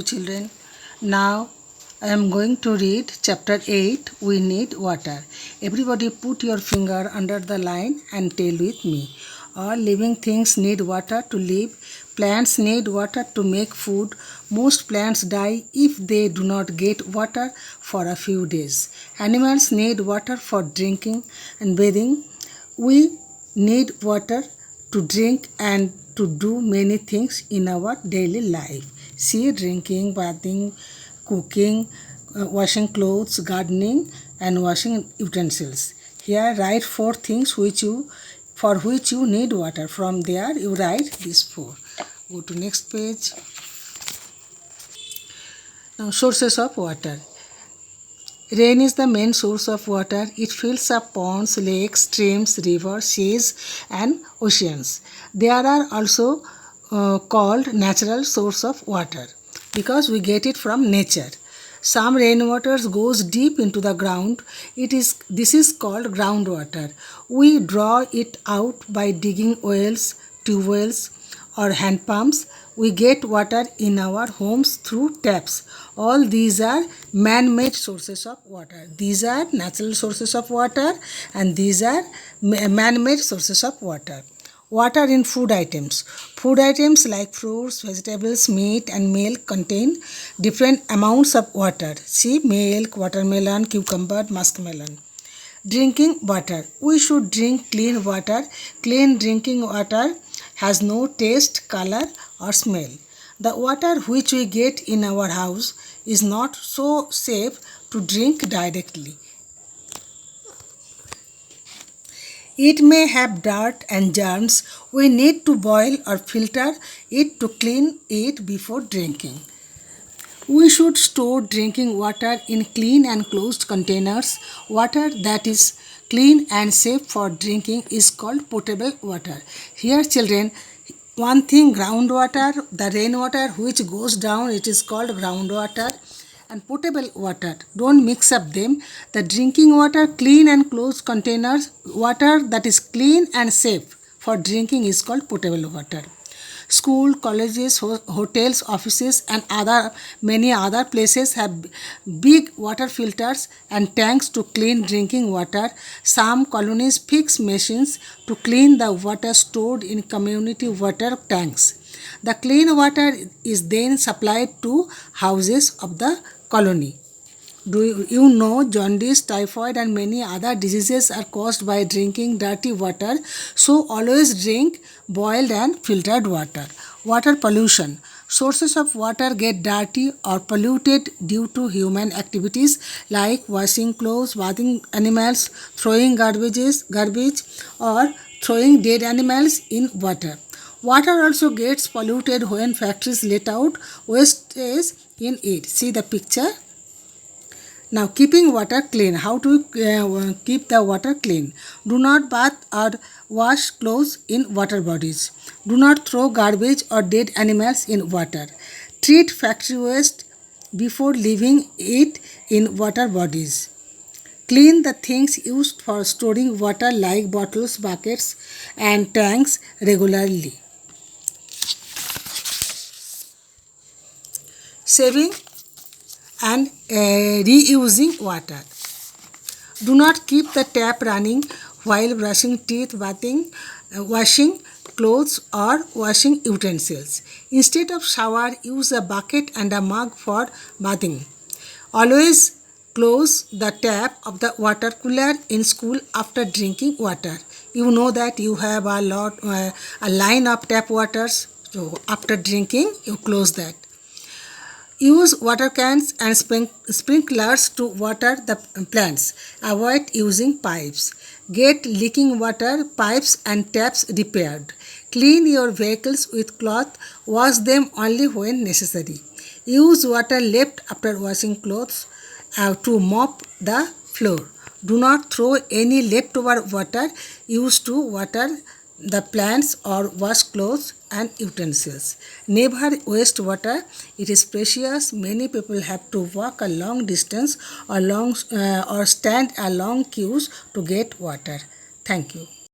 Children, now I am going to read chapter 8, We Need Water. Everybody put your finger under the line and tell with me. All living things need water to live. Plants need water to make food. Most plants die if they do not get water for a few days. Animals need water for drinking and bathing. We need water to drink and to do many things in our daily life. See, drinking, bathing, cooking, washing clothes, gardening, and washing utensils. Here, write four things for which you need water. From there, you write these four. Go to next page. Now, sources of water. Rain is the main source of water. It fills up ponds, lakes, streams, rivers, seas, and oceans. There are also called natural source of water because we get it from nature. Some rainwater goes deep into the ground. This is called groundwater. We draw it out by digging wells, tube wells, or hand pumps. We get water in our homes through taps. All these are man-made sources of water. These are natural sources of water and these are man-made sources of water. Water in food items. Food items like fruits, vegetables, meat and milk contain different amounts of water. See, milk, watermelon, cucumber, muskmelon. Drinking water. We should drink clean water. Clean drinking water has no taste, color or smell. The water which we get in our house is not so safe to drink directly. It may have dirt and germs. We need to boil or filter it to clean it before drinking. We should store drinking water in clean and closed containers. Water that is clean and safe for drinking is called potable water. Here, children, one thing, groundwater, the rainwater which goes down, it is called groundwater, and potable water. Don't mix up them. The drinking water, clean and closed containers, water that is clean and safe for drinking is called potable water. School, colleges, hotels, offices and many other places have big water filters and tanks to clean drinking water. Some colonies fix machines to clean the water stored in community water tanks. The clean water is then supplied to houses of the colony. Do you know jaundice, typhoid and many other diseases are caused by drinking dirty water? So always drink boiled and filtered water. Water pollution. Sources of water get dirty or polluted due to human activities like washing clothes, bathing animals, throwing garbage or throwing dead animals in water. Water also gets polluted when factories let out wastage in it. See the picture. Now, keeping water clean. How to keep the water clean? Do not bath or wash clothes in water bodies. Do not throw garbage or dead animals in water. Treat factory waste before leaving it in water bodies. Clean the things used for storing water like bottles, buckets and tanks regularly. Saving and reusing water. Do not keep the tap running while brushing teeth, bathing, washing clothes or washing utensils. Instead of shower, use a bucket and a mug for bathing. Always close the tap of the water cooler in school after drinking water. You know that you have a line of tap waters. So after drinking, you close that. Use water cans and sprinklers to water the plants. Avoid using pipes. Get leaking water pipes and taps repaired. Clean your vehicles with cloth. Wash them only when necessary. Use water left after washing clothes to mop the floor. Do not throw any leftover water used to water the plants or wash clothes and utensils. Never waste water. It is precious. Many people have to walk a long distance or stand a long queues to get water. Thank you.